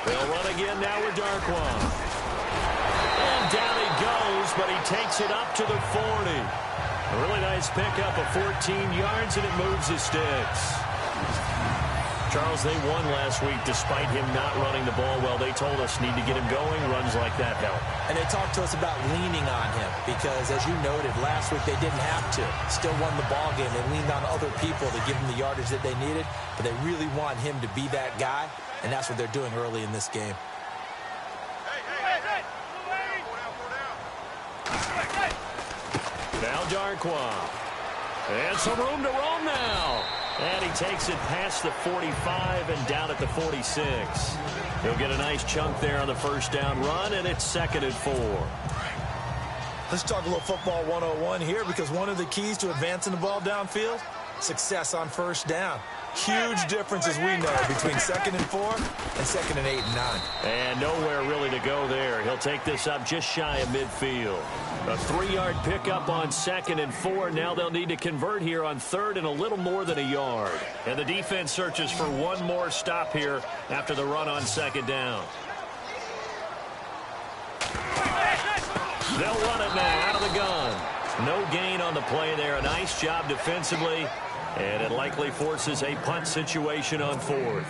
They'll run again now with Darkwan. And down he goes, but he takes it up to the 40. A really nice pickup of 14 yards, and it moves his sticks. Charles, they won last week despite him not running the ball well. They told us need to get him going. Runs like that help. And they talked to us about leaning on him because, as you noted, last week they didn't have to. Still won the ball game. They leaned on other people to give them the yardage that they needed, but they really want him to be that guy, and that's what they're doing early in this game. Now Darkwan. And some room to roam now. And he takes it past the 45 and down at the 46. He'll get a nice chunk there on the first down run, and it's 2nd and 4. Let's talk a little football 101 here, because one of the keys to advancing the ball downfield, success on first down. Huge difference, as we know, between 2nd and 4 and 2nd and 8 and 9. And nowhere really to go there. He'll take this up just shy of midfield. A 3-yard pickup on 2nd and 4. Now they'll need to convert here on 3rd and a little more than a yard. And the defense searches for one more stop here after the run on 2nd down. They'll run it now out of the gun. No gain on the play there. A nice job defensively. And it likely forces a punt situation on 4th.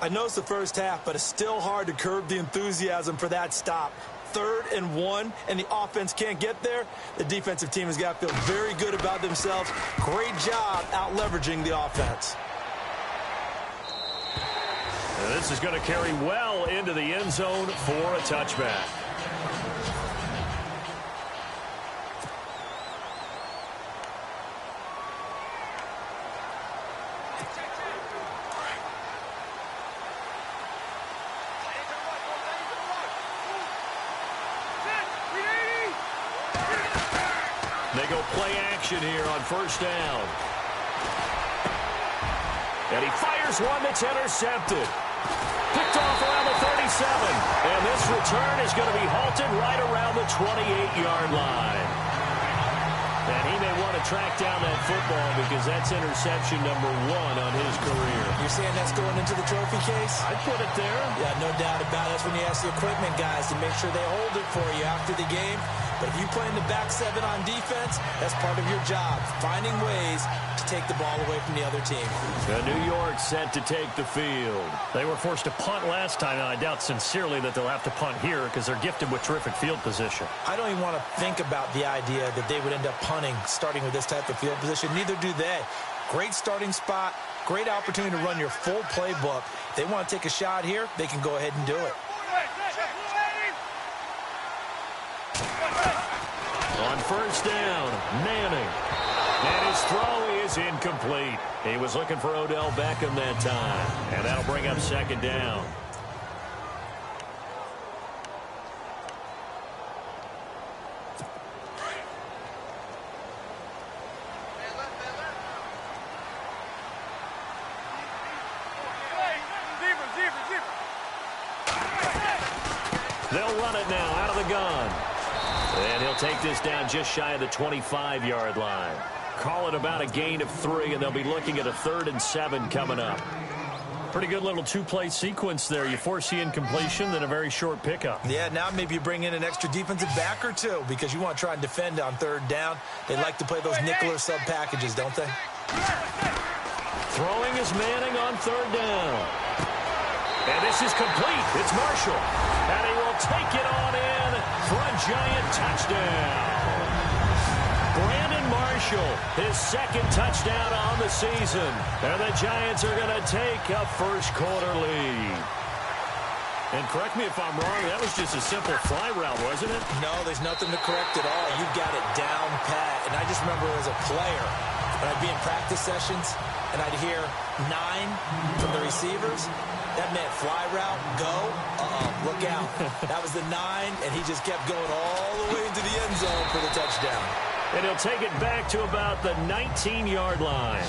I know it's the first half, but it's still hard to curb the enthusiasm for that stop. 3rd and 1, and the offense can't get there. The defensive team has got to feel very good about themselves. Great job out-leveraging the offense. And this is going to carry well into the end zone for a touchback. They go play action here on first down. And he fires one that's intercepted. Picked off around the 37. And this return is going to be halted right around the 28-yard line. And he may want to track down that football because that's interception number 1 on his career. You're saying that's going into the trophy case? I'd put it there. Yeah, no doubt about it. That's when you ask the equipment guys to make sure they hold it for you after the game. But if you play in the back 7 on defense, that's part of your job, finding ways to take the ball away from the other team. The New York set to take the field. They were forced to punt last time, and I doubt sincerely that they'll have to punt here because they're gifted with terrific field position. I don't even want to think about the idea that they would end up punting starting with this type of field position. Neither do they. Great starting spot, great opportunity to run your full playbook. If they want to take a shot here, they can go ahead and do it. On first down, Manning. And his throw is incomplete. He was looking for Odell Beckham that time. And that'll bring up 2nd down. They'll run it now out of the gun. And he'll take this down just shy of the 25-yard line. Call it about a gain of 3, and they'll be looking at a 3rd and 7 coming up. Pretty good little 2-play sequence there. You force the incompletion, then a very short pickup. Yeah, now maybe you bring in an extra defensive back or 2 because you want to try and defend on 3rd down. They like to play those nickel or sub packages, don't they? Throwing is Manning on 3rd down. And this is complete. It's Marshall. And he will take it on in for a giant touchdown. Brandon Marshall, his 2nd touchdown on the season. And the Giants are going to take a first-quarter lead. And correct me if I'm wrong, that was just a simple fly route, wasn't it? No, there's nothing to correct at all. You've got it down pat. And I just remember as a player, when I'd be in practice sessions, and I'd hear 9 from the receivers, that meant fly route, go, look out. That was the 9, and he just kept going all the way into the end zone for the touchdown. And he'll take it back to about the 19-yard line.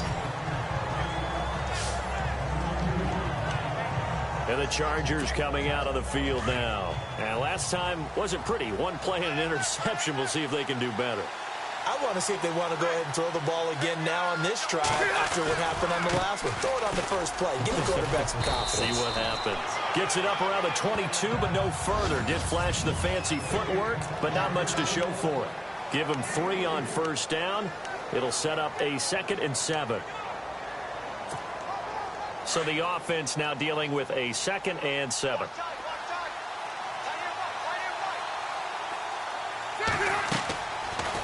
And the Chargers coming out of the field now. And last time wasn't pretty. 1 play and an interception. We'll see if they can do better. I want to see if they want to go ahead and throw the ball again now on this drive after what happened on the last one. Throw it on the first play. Give the quarterback some confidence. See what happens. Gets it up around the 22, but no further. Did flash the fancy footwork, but not much to show for it. Give him 3 on first down. It'll set up a 2nd and 7. So the offense now dealing with a 2nd and 7.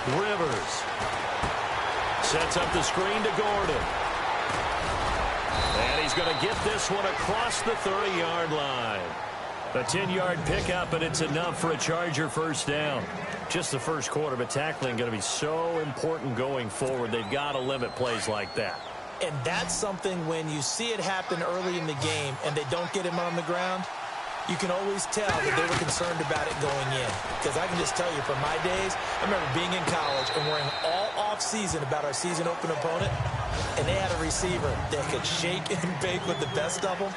Rivers sets up the screen to Gordon. And he's going to get this one across the 30-yard line. A 10-yard pickup, and it's enough for a Charger first down. Just the first quarter, but tackling going to be so important going forward. They've got to limit plays like that. And that's something when you see it happen early in the game and they don't get him on the ground, you can always tell that they were concerned about it going in. Because I can just tell you from my days, I remember being in college and worrying all off-season about our season open opponent, and they had a receiver that could shake and bake with the best of them.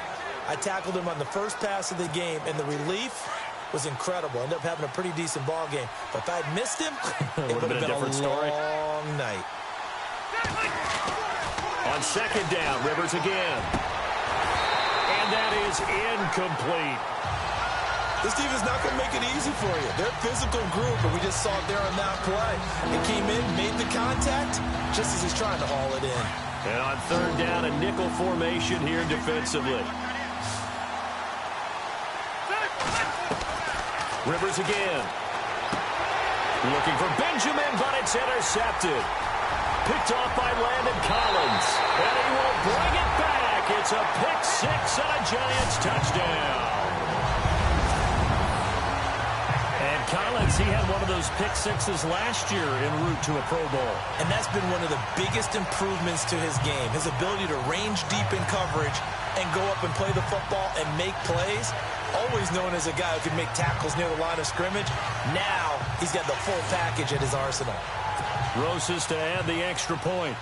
I tackled him on the first pass of the game, and the relief was incredible. Ended up having a pretty decent ball game. But if I had missed him, it would have been a different story. Long night. On 2nd down, Rivers again. And that is incomplete. This team is not going to make it easy for you. They're a physical group, and we just saw it there on that play. It came in, made the contact, just as he's trying to haul it in. And on 3rd down, a nickel formation here defensively. Rivers again. Looking for Benjamin, but it's intercepted. Picked off by Landon Collins. And he will bring it back. It's a pick 6 and a Giants touchdown. And Collins, he had one of those pick 6s last year en route to a Pro Bowl. And that's been one of the biggest improvements to his game. His ability to range deep in coverage and go up and play the football and make plays. Always known as a guy who can make tackles near the line of scrimmage. Now he's got the full package at his arsenal. Rosas to add the extra point.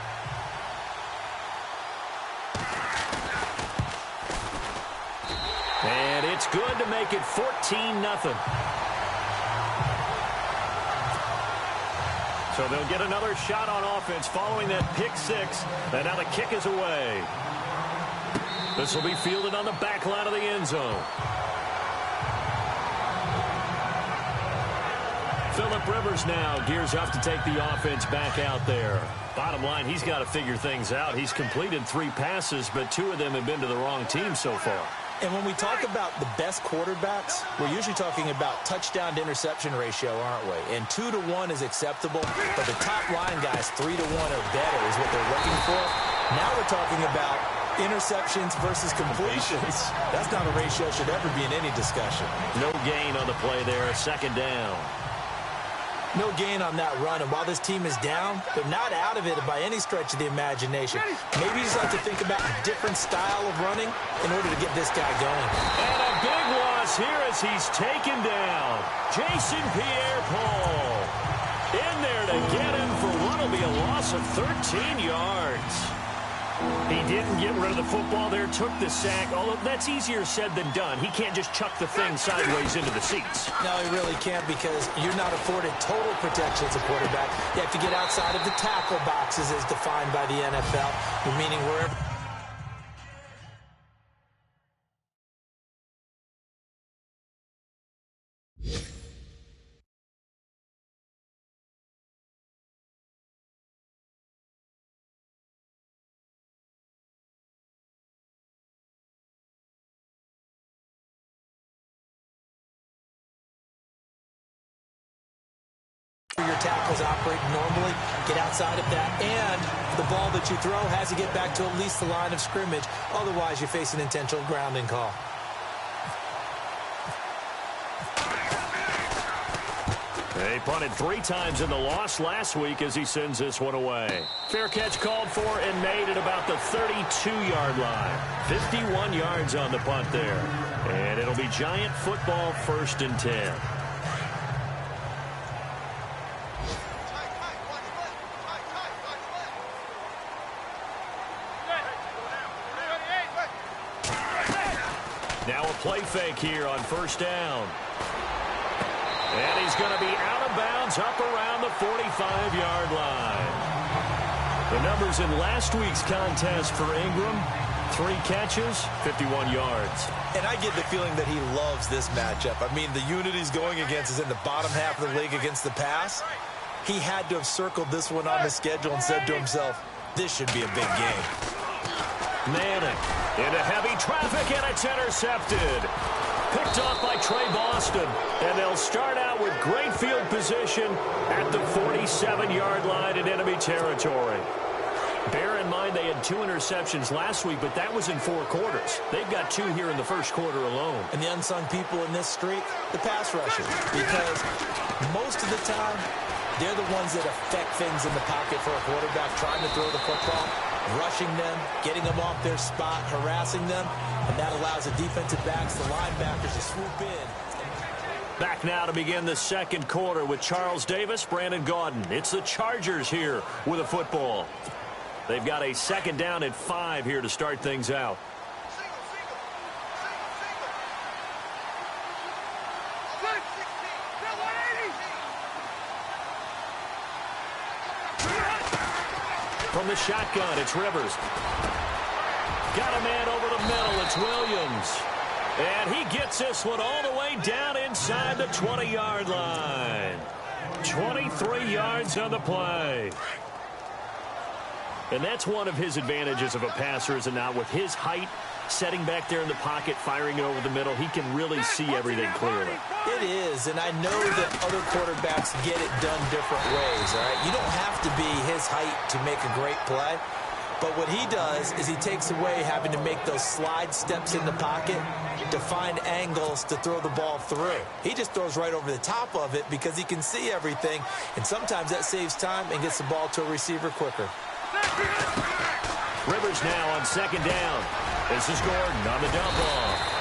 And it's good to make it 14-0. So they'll get another shot on offense following that pick 6. And now the kick is away. This will be fielded on the back line of the end zone. Phillip Rivers now gears up to take the offense back out there. Bottom line, he's got to figure things out. He's completed 3 passes, but 2 of them have been to the wrong team so far. And when we talk about the best quarterbacks, we're usually talking about touchdown to interception ratio, aren't we? And 2 to 1 is acceptable, but the top line guys, 3 to 1 or better is what they're looking for. Now we're talking about interceptions versus completions. That's not a ratio that should ever be in any discussion. No gain on the play there, 2nd down. No gain on that run, and while this team is down, they're not out of it by any stretch of the imagination. Maybe you just have to think about a different style of running in order to get this guy going. And a big loss here as he's taken down. Jason Pierre-Paul in there to get him for what will be a loss of 13 yards. He didn't get rid of the football there, took the sack, although that's easier said than done. He can't just chuck the thing sideways into the seats. No, he really can't because you're not afforded total protection as a quarterback. You have to get outside of the tackle boxes as defined by the NFL, meaning wherever. Your tackles operate normally, get outside of that, and the ball that you throw has to get back to at least the line of scrimmage. Otherwise, you face an intentional grounding call. They punted 3 times in the loss last week as he sends this one away. Fair catch called for and made at about the 32-yard line. 51 yards on the punt there. And it'll be Giant football 1st and 10. Now a play fake here on 1st down. And he's going to be out of bounds up around the 45-yard line. The numbers in last week's contest for Ingram: 3 catches, 51 yards. And I get the feeling that he loves this matchup. I mean, the unit he's going against is in the bottom half of the league against the pass. He had to have circled this one on the schedule and said to himself, this should be a big game. Manning into heavy traffic, and it's intercepted. Picked off by Trey Boston, and they'll start out with great field position at the 47-yard line in enemy territory. Bear in mind they had 2 interceptions last week, but that was in 4 quarters. They've got 2 here in the first quarter alone. And the unsung people in this streak, the pass rushers, because most of the time, they're the ones that affect things in the pocket for a quarterback, trying to throw the football, rushing them, getting them off their spot, harassing them, and that allows the defensive backs, the linebackers, to swoop in. Back now to begin the second quarter with Charles Davis, Brandon Gaudin. It's the Chargers here with a football. They've got a second down at 5 here to start things out. From the shotgun, it's Rivers. Got a man over the middle. It's Williams. And he gets this one all the way down inside the 20-yard line. 23 yards on the play. And that's one of his advantages of a passer, is it not? With his height, setting back there in the pocket, firing it over the middle, he can really see everything clearly. It is, and I know that other quarterbacks get it done different ways, all right? You don't have to be his height to make a great play. But what he does is he takes away having to make those slide steps in the pocket to find angles to throw the ball through. He just throws right over the top of it because he can see everything, and sometimes that saves time and gets the ball to a receiver quicker. Rivers now on second down. This is Gordon on the dump off.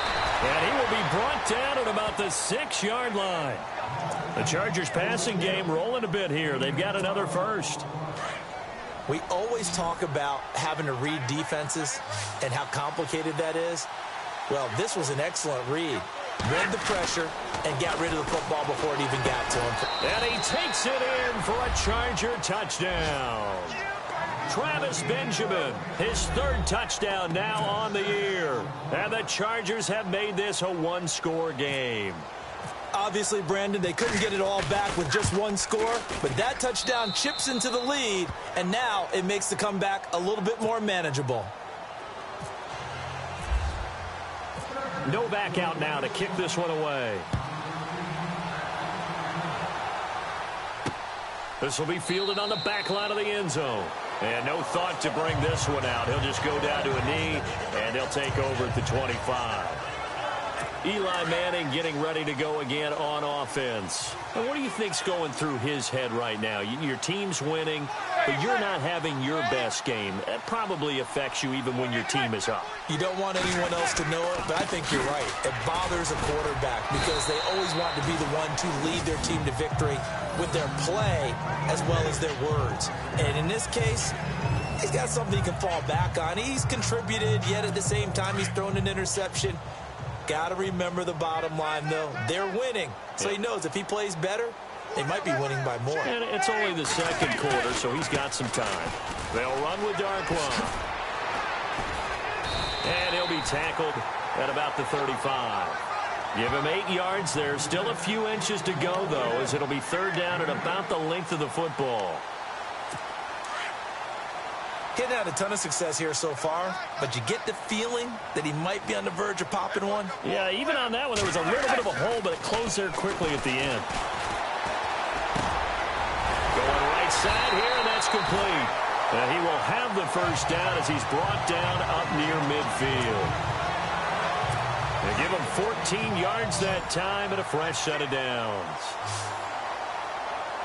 And he will be brought down at about the 6-yard line. The Chargers passing game rolling a bit here. They've got another first. We always talk about having to read defenses and how complicated that is. Well, this was an excellent read. Read the pressure and got rid of the football before it even got to him. And he takes it in for a Charger touchdown. Travis Benjamin, his 3rd touchdown now on the year. And the Chargers have made this a 1-score game. Obviously, Brandon, they couldn't get it all back with just 1 score, but that touchdown chips into the lead, and now it makes the comeback a little bit more manageable. Novak out now to kick this one away. This will be fielded on the back line of the end zone. And no thought to bring this one out. He'll just go down to a knee, and they'll take over at the 25. Eli Manning getting ready to go again on offense. And what do you think's going through his head right now? Your team's winning, but you're not having your best game. That probably affects you even when your team is up. You don't want anyone else to know it, but I think you're right. It bothers a quarterback because they always want to be the one to lead their team to victory with their play as well as their words. And in this case, he's got something he can fall back on. He's contributed, yet at the same time he's thrown an interception. Got to remember the bottom line, though. They're winning. So he knows if he plays better, they might be winning by more. And it's only the second quarter, so he's got some time. They'll run with Darkwa. And he'll be tackled at about the 35. Give him 8 yards there. Still a few inches to go, though, as it'll be 3rd down at about the length of the football. He's had a ton of success here so far, but you get the feeling that he might be on the verge of popping one. Yeah, even on that one, there was a little bit of a hole, but it closed there quickly at the end. Going right side here, and that's complete. He will have the first down as he's brought down up near midfield. They give him 14 yards that time and a fresh set of downs.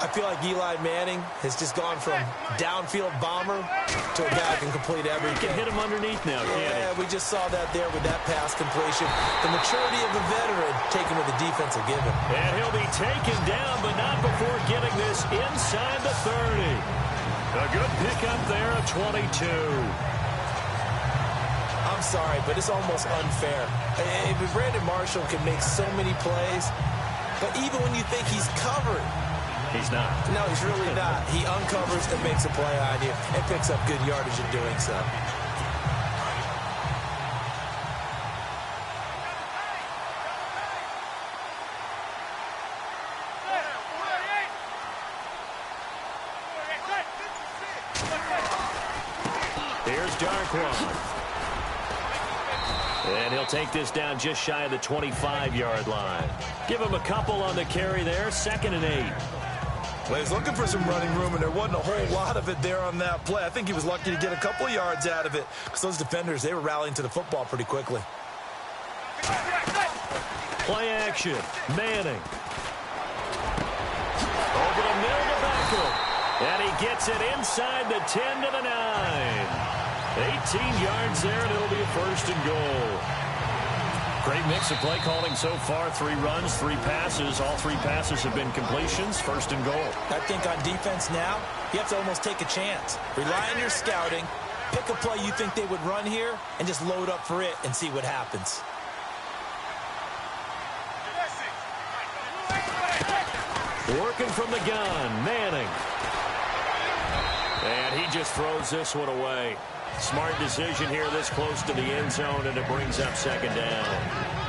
I feel like Eli Manning has just gone from downfield bomber to a guy who can complete everything. He can hit him underneath now, can't he? Yeah, we just saw that there with that pass completion. The maturity of a veteran taken with the defense will give him. And he'll be taken down, but not before getting this inside the 30. A good pickup there at 22. I'm sorry, but it's almost unfair. If Brandon Marshall can make so many plays, But even when you think he's covered, he's not. No, he's really not. He uncovers and makes a play on you and picks up good yardage in doing so. Here's Darkwan. And he'll take this down just shy of the 25-yard line. Give him a couple on the carry there, 2nd and 8. Well, he's looking for some running room, and there wasn't a whole lot of it there on that play. I think he was lucky to get a couple of yards out of it because those defenders, they were rallying to the football pretty quickly. Play action. Manning. Over the middle to Beckham. And he gets it inside the 10 to the 9. 18 yards there, and it'll be a 1st and goal. Great mix of play calling so far. 3 runs, 3 passes. All 3 passes have been completions. 1st and goal. I think on defense now, you have to almost take a chance. Rely on your scouting. Pick a play you think they would run here, and just load up for it and see what happens. Working from the gun, Manning. And he just throws this one away. Smart decision here this close to the end zone, and it brings up 2nd down.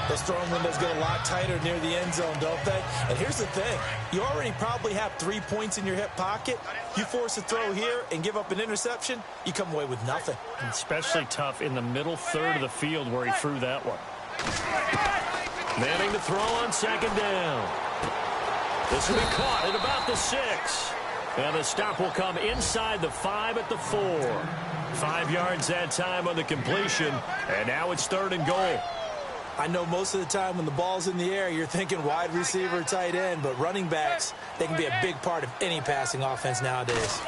Those throwing windows get a lot tighter near the end zone, don't they? And here's the thing. You already probably have 3 points in your hip pocket. You force a throw here and give up an interception, you come away with nothing. Especially tough in the middle third of the field where he threw that one. Manning to throw on 2nd down. This will be caught at about the 6. And the stop will come inside the 5 at the 4. 5 yards that time on the completion, and now it's 3rd and goal. I know most of the time when the ball's in the air, you're thinking wide receiver, tight end, but running backs, they can be a big part of any passing offense nowadays.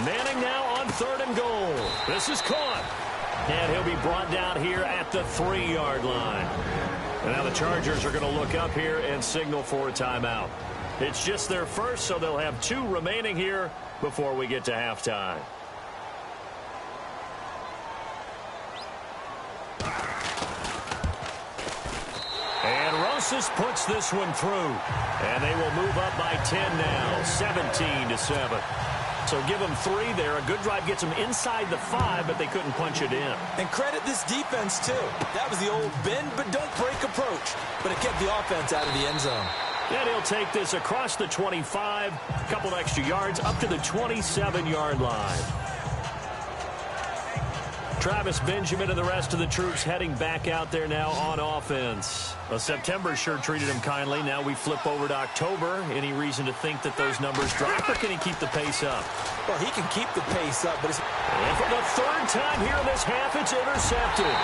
Manning now on 3rd and goal. This is caught, and he'll be brought down here at the 3-yard line. And now the Chargers are going to look up here and signal for a timeout. It's just their first, so they'll have 2 remaining here before we get to halftime. And Rosas puts this one through. And they will move up by 10 now, 17-7. So give them 3 there. A good drive gets them inside the 5, but they couldn't punch it in. And credit this defense, too. That was the old bend but don't break approach. But it kept the offense out of the end zone. And he'll take this across the 25, a couple extra yards, up to the 27-yard line. Travis Benjamin and the rest of the troops heading back out there now on offense. Well, September sure treated him kindly. Now we flip over to October. Any reason to think that those numbers drop, or can he keep the pace up? Well, he can keep the pace up, but it's... And for the 3rd time here in this half, it's intercepted.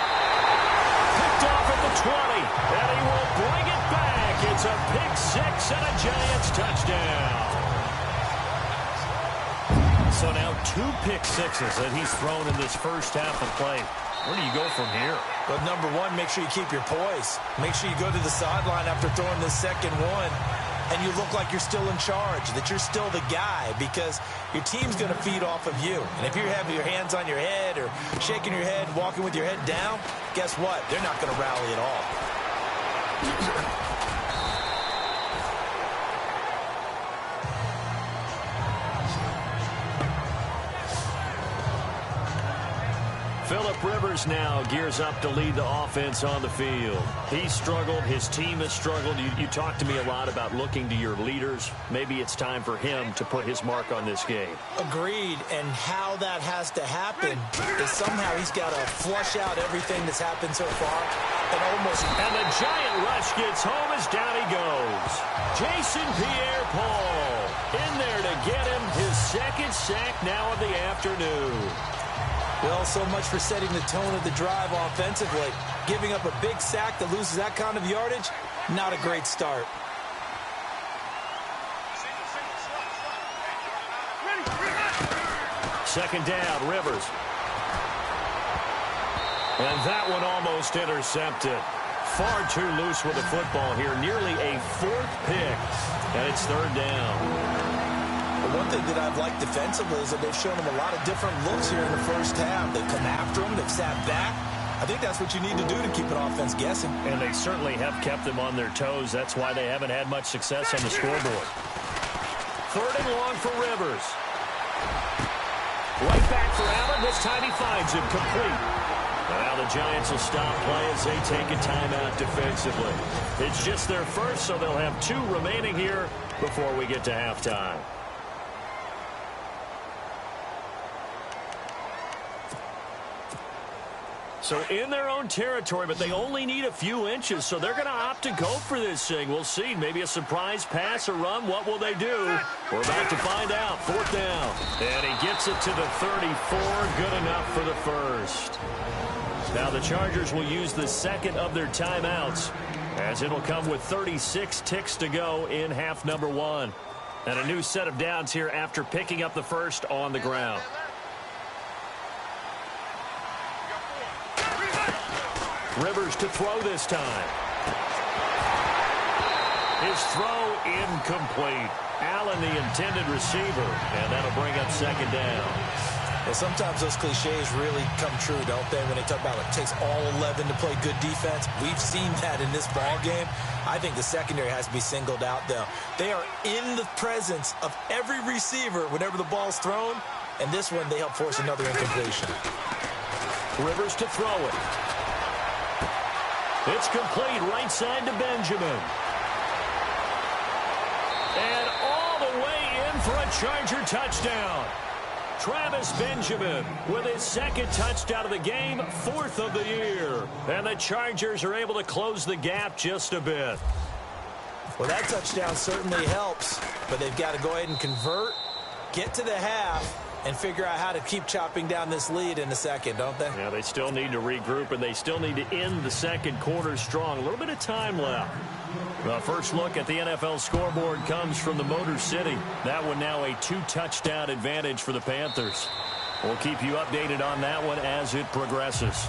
Picked off at the 20, and he will bring it back. It's a pick 6 and a Giants touchdown. So now 2 pick 6s that he's thrown in this first half of play. Where do you go from here? But number 1, make sure you keep your poise. Make sure you go to the sideline after throwing this 2nd one, and you look like you're still in charge, that you're still the guy, because your team's going to feed off of you. And if you're having your hands on your head or shaking your head, walking with your head down, guess what? They're not going to rally at all. Phillip Rivers now gears up to lead the offense on the field. He's struggled. His team has struggled. You talked to me a lot about looking to your leaders. Maybe it's time for him to put his mark on this game. Agreed. And how that has to happen is somehow he's got to flush out everything that's happened so far. And the giant rush gets home as down he goes. Jason Pierre-Paul in there to get him his 2nd sack now of the afternoon. Well, so much for setting the tone of the drive offensively. Giving up a big sack that loses that kind of yardage, not a great start. Second down, Rivers. And that one almost intercepted. Far too loose with the football here. Nearly a 4th pick. And it's 3rd down. One thing that I've liked defensively is that they've shown them a lot of different looks here in the first half. They've come after them, they've sat back, I think that's what you need to do to keep an offense guessing. And they certainly have kept them on their toes. That's why they haven't had much success on the scoreboard. 3rd and long for Rivers. Right back for Allen. This time he finds him complete. Now the Giants will stop play as they take a timeout defensively. It's just their first, so they'll have 2 remaining here before we get to halftime. So in their own territory, but they only need a few inches, so they're going to opt to go for this thing. We'll see. Maybe a surprise pass or run. What will they do? We're about to find out. 4th down. And he gets it to the 34. Good enough for the first. Now the Chargers will use the second of their timeouts, as it'll come with 36 ticks to go in half number 1. And a new set of downs here after picking up the first on the ground. Rivers to throw this time. His throw incomplete. Allen, the intended receiver, and that'll bring up 2nd down. Well, sometimes those cliches really come true, don't they? When they talk about it takes all 11 to play good defense. We've seen that in this ball game. I think the secondary has to be singled out, though. They are in the presence of every receiver whenever the ball's thrown, and this one they help force another incompletion. Rivers to throw it. It's complete right side to Benjamin. And all the way in for a Charger touchdown. Travis Benjamin with his 2nd touchdown of the game, 4th of the year. And the Chargers are able to close the gap just a bit. Well, that touchdown certainly helps, but they've got to go ahead and convert, get to the half, and figure out how to keep chopping down this lead in the second, don't they? Yeah, they still need to regroup, and they still need to end the second quarter strong. A little bit of time left. The first look at the NFL scoreboard comes from the Motor City. That one now a 2-touchdown advantage for the Panthers. We'll keep you updated on that one as it progresses.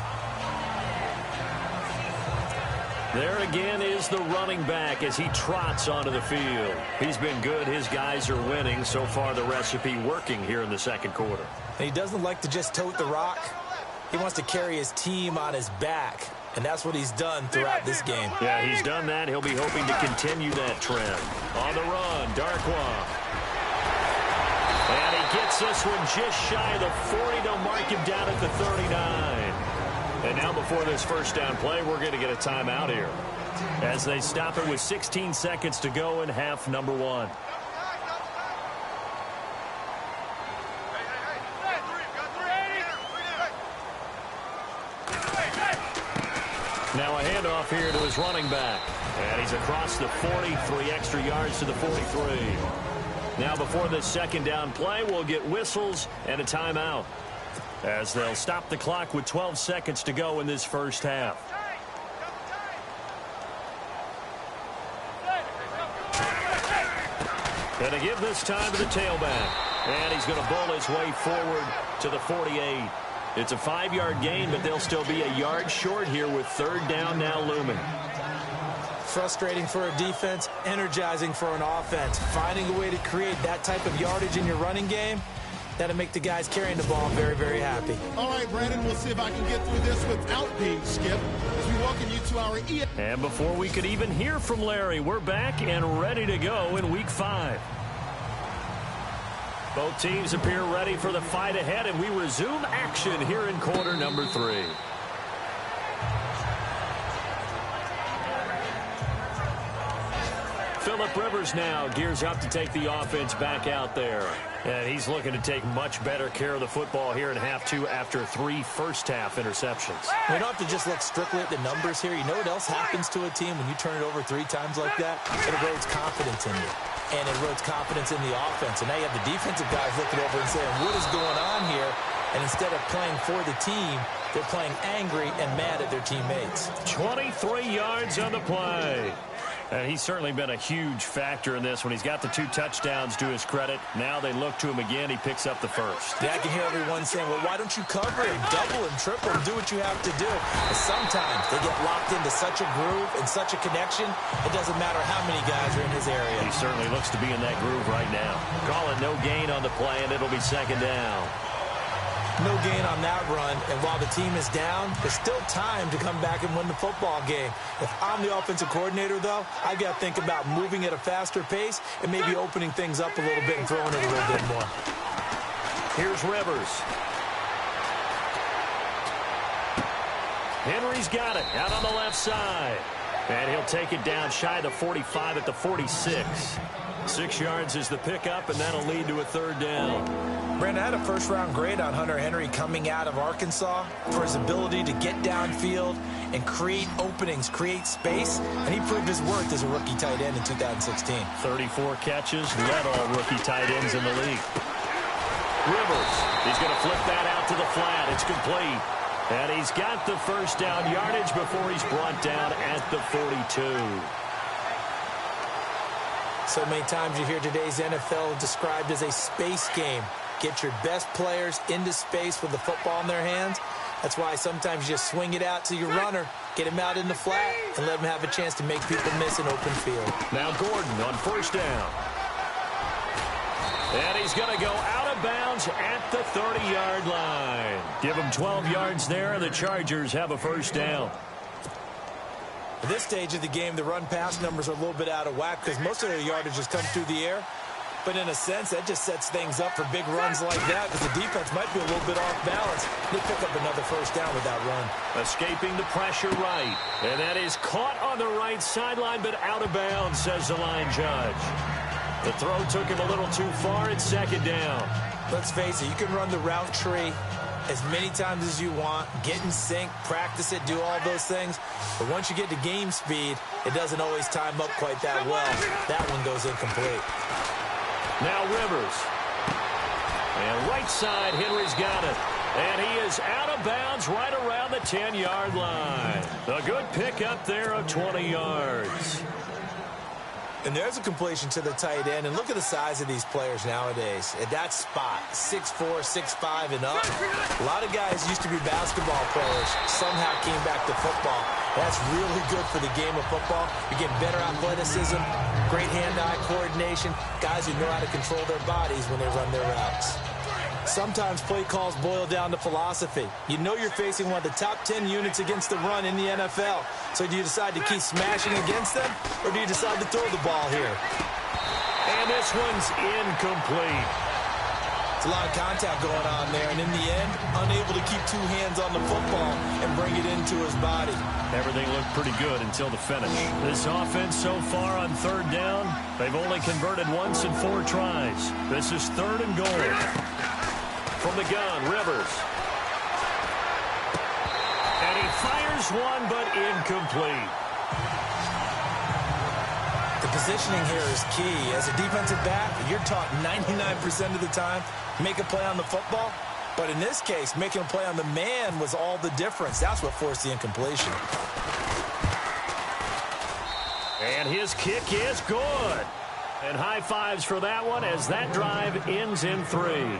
There again is the running back as he trots onto the field. He's been good. His guys are winning. So far, the recipe working here in the second quarter. And he doesn't like to just tote the rock. He wants to carry his team on his back. And that's what he's done throughout this game. Yeah, he's done that. He'll be hoping to continue that trend. On the run, Darkwa. And he gets this one just shy of the 40. They'll mark him down at the 39. And now before this first down play, we're going to get a timeout here, as they stop it with 16 seconds to go in half number 1. Now a handoff here to his running back. And he's across the 40, 3 extra yards to the 43. Now before this second down play, we'll get whistles and a timeout, as they'll stop the clock with 12 seconds to go in this first half. And to give this time to the tailback. And he's going to bowl his way forward to the 48. It's a 5-yard gain, but they'll still be a yard short here with 3rd down now looming. Frustrating for a defense, energizing for an offense. Finding a way to create that type of yardage in your running game, that'll make the guys carrying the ball very, very happy. All right, Brandon, we'll see if I can get through this without being skipped as we welcome you to our And before we could even hear from Larry, we're back and ready to go in Week 5. Both teams appear ready for the fight ahead, and we resume action here in quarter number 3. Phillip Rivers now gears up to take the offense back out there. And he's looking to take much better care of the football here in half 2 after 3 first-half interceptions. We don't have to just look strictly at the numbers here. You know what else happens to a team when you turn it over 3 times like that? It erodes confidence in you. And it erodes confidence in the offense. And now you have the defensive guys looking over and saying, what is going on here? And instead of playing for the team, they're playing angry and mad at their teammates. 23 yards on the play. And he's certainly been a huge factor in this when he's got the 2 touchdowns to his credit. Now they look to him again. He picks up the first. Yeah, I can hear everyone saying, well, why don't you cover him, double him, triple him, do what you have to do. But sometimes they get locked into such a groove and such a connection, it doesn't matter how many guys are in his area. He certainly looks to be in that groove right now. Call it no gain on the play, and it'll be 2nd down. No gain on that run, and while the team is down, there's still time to come back and win the football game. If I'm the offensive coordinator, though, I've got to think about moving at a faster pace and maybe opening things up a little bit and throwing it a little bit more. Here's Rivers. Henry's got it out on the left side. And he'll take it down shy of the 45 at the 46. 6 yards is the pickup, and that'll lead to a third down. Brandon, I had a first-round grade on Hunter Henry coming out of Arkansas for his ability to get downfield and create openings, create space, and he proved his worth as a rookie tight end in 2016. 34 catches, led all rookie tight ends in the league. Rivers, he's going to flip that out to the flat. It's complete. And he's got the first down yardage before he's brought down at the 42. So many times you hear today's NFL described as a space game. Get your best players into space with the football in their hands. That's why sometimes you just swing it out to your runner, get him out in the flat, and let him have a chance to make people miss an open field. Now Gordon on first down. And he's going to go out of bounds at the 30-yard line. Give him 12 yards there, and the Chargers have a first down. At this stage of the game, the run-pass numbers are a little bit out of whack because most of their yardage just comes through the air. But in a sense, that just sets things up for big runs like that because the defense might be a little bit off balance. They pick up another first down with that run. Escaping the pressure right. And that is caught on the right sideline, but out of bounds, says the line judge. The throw took him a little too far. It's second down. Let's face it, you can run the route tree as many times as you want, get in sync, practice it, do all those things. But once you get to game speed, it doesn't always time up quite that well. That one goes incomplete. Now Rivers. And right side, Henry's got it. And he is out of bounds right around the 10-yard line. A good pickup there of 20 yards. And there's a completion to the tight end. And look at the size of these players nowadays. At that spot, 6'4", 6'5", and up. A lot of guys used to be basketball players, somehow came back to football. That's really good for the game of football. You get better athleticism, great hand-eye coordination, guys who know how to control their bodies when they run their routes. Sometimes play calls boil down to philosophy. You know you're facing one of the top 10 units against the run in the NFL. So do you decide to keep smashing against them, or do you decide to throw the ball here? And this one's incomplete. It's a lot of contact going on there, and in the end, unable to keep two hands on the football and bring it into his body. Everything looked pretty good until the finish. This offense so far on third down, they've only converted once in 4 tries. This is 3rd and goal. From the gun, Rivers. And he fires one, but incomplete. The positioning here is key. As a defensive back, you're taught 99% of the time, make a play on the football. But in this case, making a play on the man was all the difference. That's what forced the incompletion. And his kick is good. And high fives for that one as that drive ends in 3.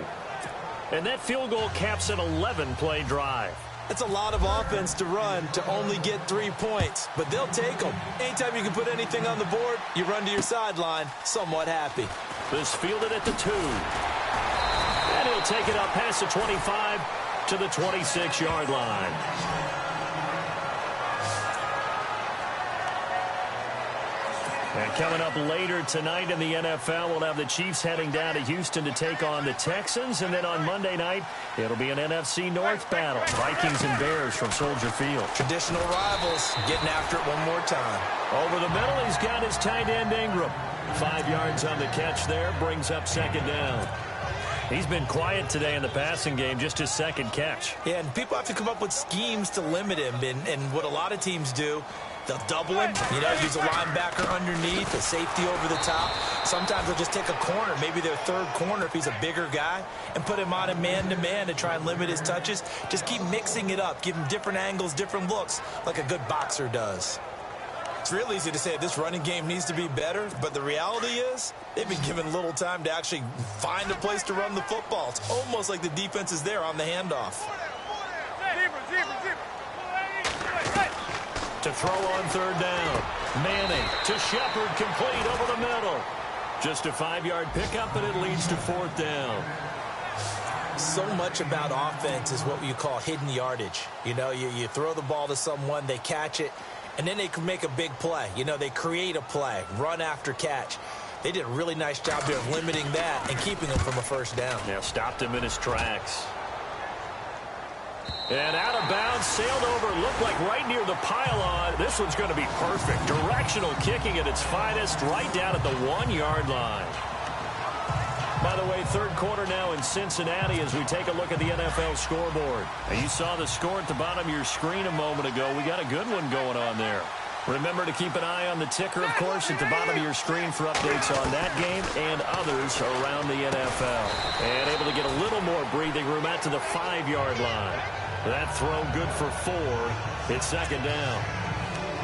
And that field goal caps an 11-play drive. That's a lot of offense to run to only get 3 points, but they'll take them. Anytime you can put anything on the board, you run to your sideline somewhat happy. This fielded at the 2. And he'll take it up past the 25 to the 26-yard line. And coming up later tonight in the NFL, we'll have the Chiefs heading down to Houston to take on the Texans. And then on Monday night, it'll be an NFC North battle. Vikings and Bears from Soldier Field. Traditional rivals getting after it one more time. Over the middle, he's got his tight end Ingram. 5 yards on the catch there, brings up second down. He's been quiet today in the passing game, just his second catch. Yeah, and people have to come up with schemes to limit him. And what a lot of teams do, they'll double him, use a linebacker underneath, a safety over the top. Sometimes they'll just take a corner, maybe their third corner if he's a bigger guy, and put him on a man-to-man to try and limit his touches. Just keep mixing it up, give him different angles, different looks, like a good boxer does. It's real easy to say this running game needs to be better, but the reality is they've been given little time to actually find a place to run the football. It's almost like the defense is there on the handoff. To throw on third down. Manning to Shepard, complete over the middle. Just a 5-yard pickup, and it leads to 4th down. So much about offense is what you call hidden yardage. You know, you throw the ball to someone, they catch it, and then they can make a big play. You know, they create a play, run after catch. They did a really nice job there of limiting that and keeping him from a first down. Yeah, stopped him in his tracks. And out of bounds, sailed over, looked like right near the pylon. This one's going to be perfect. Directional kicking at its finest, right down at the 1-yard line. By the way, third quarter now in Cincinnati as we take a look at the NFL scoreboard. Now, you saw the score at the bottom of your screen a moment ago. We got a good one going on there. Remember to keep an eye on the ticker, of course, at the bottom of your screen for updates on that game and others around the NFL. And able to get a little more breathing room out to the 5-yard line. That throw good for 4. It's second down.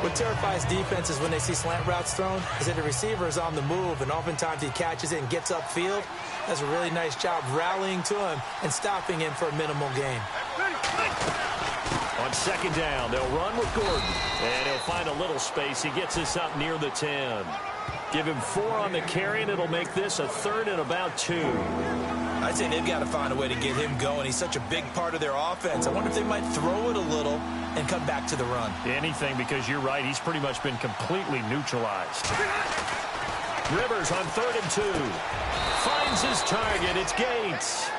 What terrifies defenses when they see slant routes thrown is that the receiver is on the move, and oftentimes he catches it and gets upfield. Does a really nice job rallying to him and stopping him for a minimal gain. On second down, they'll run with Gordon, and he'll find a little space. He gets this up near the 10. Give him 4 on the carry, and it'll make this a third and about 2. I'd say they've got to find a way to get him going. He's such a big part of their offense. I wonder if they might throw it a little and come back to the run. Anything, because you're right. He's pretty much been completely neutralized. Rivers on 3rd and 2. Finds his target. It's Gates.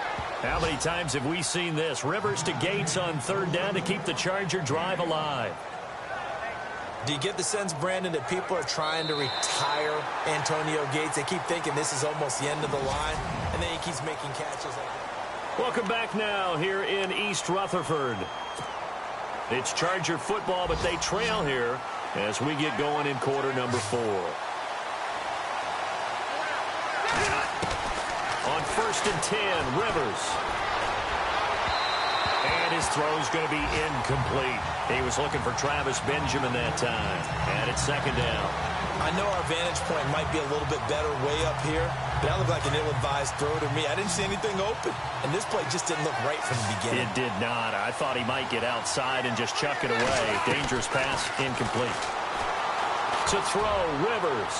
How many times have we seen this? Rivers to Gates on 3rd down to keep the Charger drive alive. Do you get the sense, Brandon, that people are trying to retire Antonio Gates? They keep thinking this is almost the end of the line, and then he keeps making catches like that. Welcome back now here in East Rutherford. It's Charger football, but they trail here as we get going in quarter number 4. On 1st and 10, Rivers. And his throw's going to be incomplete. He was looking for Travis Benjamin that time. And it's second down. I know our vantage point might be a little bit better way up here, but that looked like an ill-advised throw to me. I didn't see anything open, and this play just didn't look right from the beginning. It did not. I thought he might get outside and just chuck it away. Dangerous pass, incomplete. To throw, Rivers.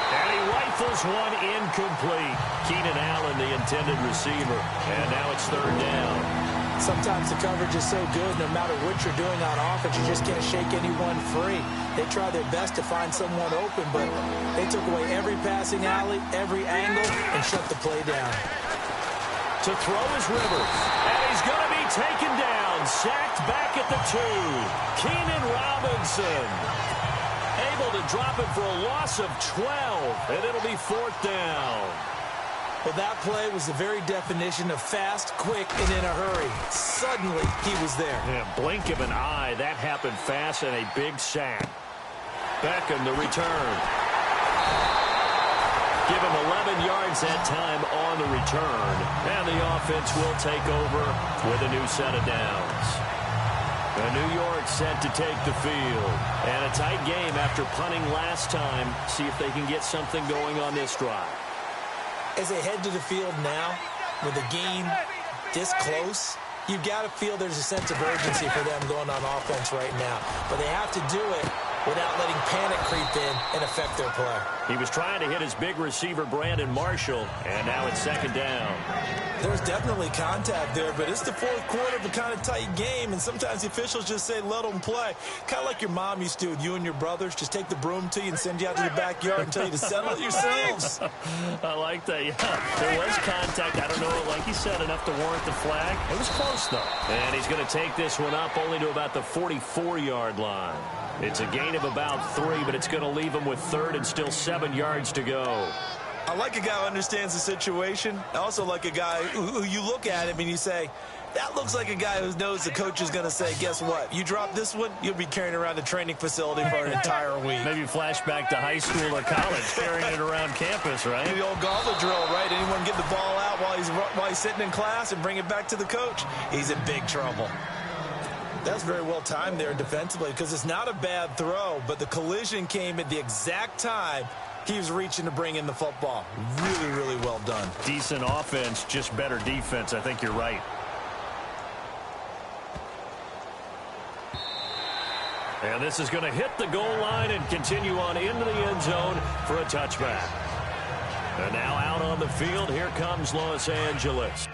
And he rifles one incomplete. Keenan Allen, the intended receiver. And now it's 3rd down. Sometimes the coverage is so good, no matter what you're doing on offense, you just can't shake anyone free. They try their best to find someone open, but they took away every passing alley, every angle, and shut the play down. To throw is Rivers. And he's going to be taken down. Sacked back at the 2. Keenan Robinson. Able to drop it for a loss of 12. And it'll be 4th down. Well, that play was the very definition of fast, quick, and in a hurry. Suddenly, he was there. Yeah, blink of an eye. That happened fast and a big sack. Beckham, the return. Give him 11 yards that time on the return. And the offense will take over with a new set of downs. New York set to take the field. And a tight game after punting last time. See if they can get something going on this drive. As they head to the field now, with the game this close, you've got to feel there's a sense of urgency for them going on offense right now. But they have to do it without letting panic creep in and affect their play. He was trying to hit his big receiver, Brandon Marshall, and now it's 2nd down. There's definitely contact there, but it's the 4th quarter of a kind of tight game, and sometimes the officials just say, let them play. Kind of like your mom used to with you and your brothers. Just take the broom to you and send you out to the backyard and tell you to settle it yourselves. I like that, yeah. There was contact. I don't know, like you said, enough to warrant the flag. It was close, though. And he's going to take this one up only to about the 44-yard line. It's a gain of about 3, but it's going to leave him with 3rd and still 7 yards to go. I like a guy who understands the situation. I also like a guy who you look at him and you say, that looks like a guy who knows the coach is going to say, guess what? You drop this one, you'll be carrying around the training facility for an entire week. Maybe flashback to high school or college, carrying it around campus, right? The old gauntlet drill, right? Anyone get the ball out while he's sitting in class and bring it back to the coach? He's in big trouble. That's very well timed there defensively because it's not a bad throw, but the collision came at the exact time he was reaching to bring in the football. Really, really well done. Decent offense, just better defense. I think you're right. And this is going to hit the goal line and continue on into the end zone for a touchback. And now out on the field, here comes Los Angeles.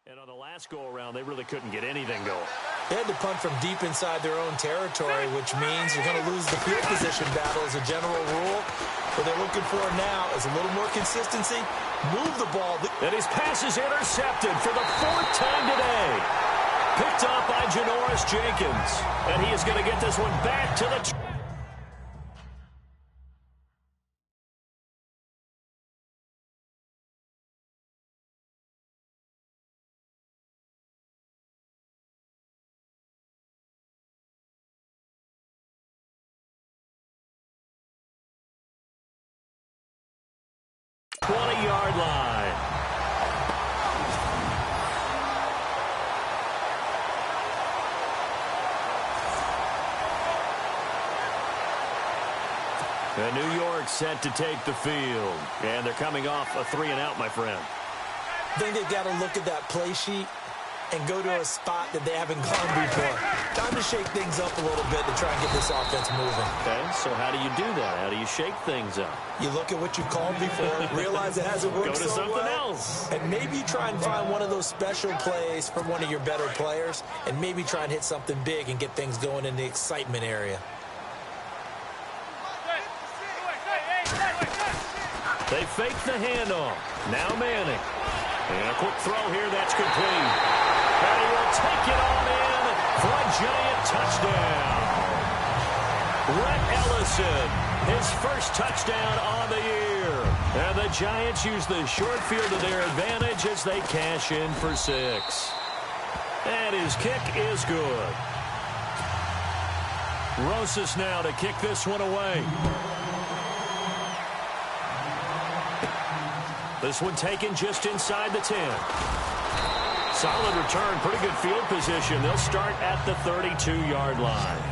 And on the last go-around, they really couldn't get anything going. They had to punt from deep inside their own territory, which means you're going to lose the field position battle as a general rule. What they're looking for now is a little more consistency. Move the ball. And his pass is intercepted for the 4th time today. Picked up by Janoris Jenkins. And he is going to get this one back to the... Yard line. And New York set to take the field. And they're coming off a 3-and-out, my friend. I think they've got to look at that play sheet and go to a spot that they haven't gone before. Time to shake things up a little bit to try and get this offense moving. Okay, so how do you do that? How do you shake things up? You look at what you've called before, realize it hasn't worked Go to so something well, else. and maybe try and find one of those special plays from one of your better players, and maybe try and hit something big and get things going in the excitement area. They fake the handoff. Now Manning. And a quick throw here that's complete. And he will take it on in for a giant touchdown. Rhett Ellison, his first touchdown on the year. And the Giants use the short field to their advantage as they cash in for 6. And his kick is good. Rosas now to kick this one away. This one taken just inside the 10. Solid return, pretty good field position. They'll start at the 32-yard line.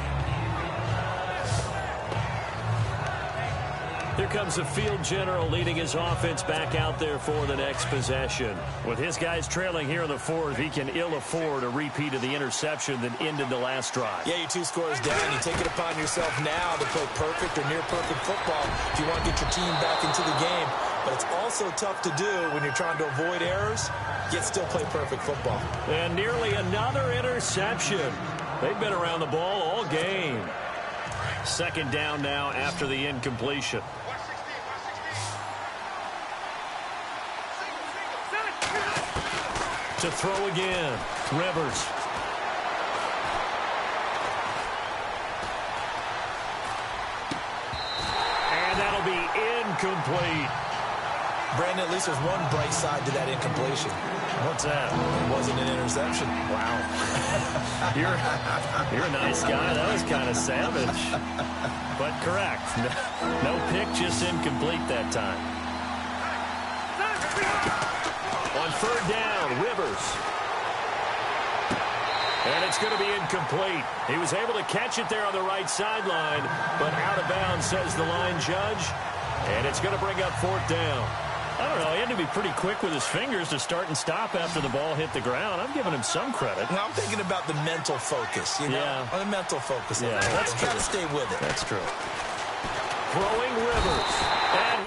Here comes the field general leading his offense back out there for the next possession. With his guys trailing here in the 4th, he can ill afford a repeat of the interception that ended the last drive. Yeah, you're 2 scores down. You take it upon yourself now to play perfect or near-perfect football if you want to get your team back into the game. But it's also tough to do when you're trying to avoid errors, yet still play perfect football. And nearly another interception. They've been around the ball all game. 2nd down now after the incompletion. To throw again, Rivers. And that'll be incomplete. Brandon, at least there's one bright side to that incompletion. What's that? It wasn't an interception. Wow. You're a nice guy. That was kind of savage. But correct. No pick, just incomplete that time. On 3rd down, Rivers. And it's going to be incomplete. He was able to catch it there on the right sideline, but out of bounds, says the line judge. And it's going to bring up 4th down. I don't know. He had to be pretty quick with his fingers to start and stop after the ball hit the ground. I'm giving him some credit. Well, I'm thinking about the mental focus, you know? Yeah. The mental focus. Yeah, Let's try to stay with it. That's true. Throwing Rivers. And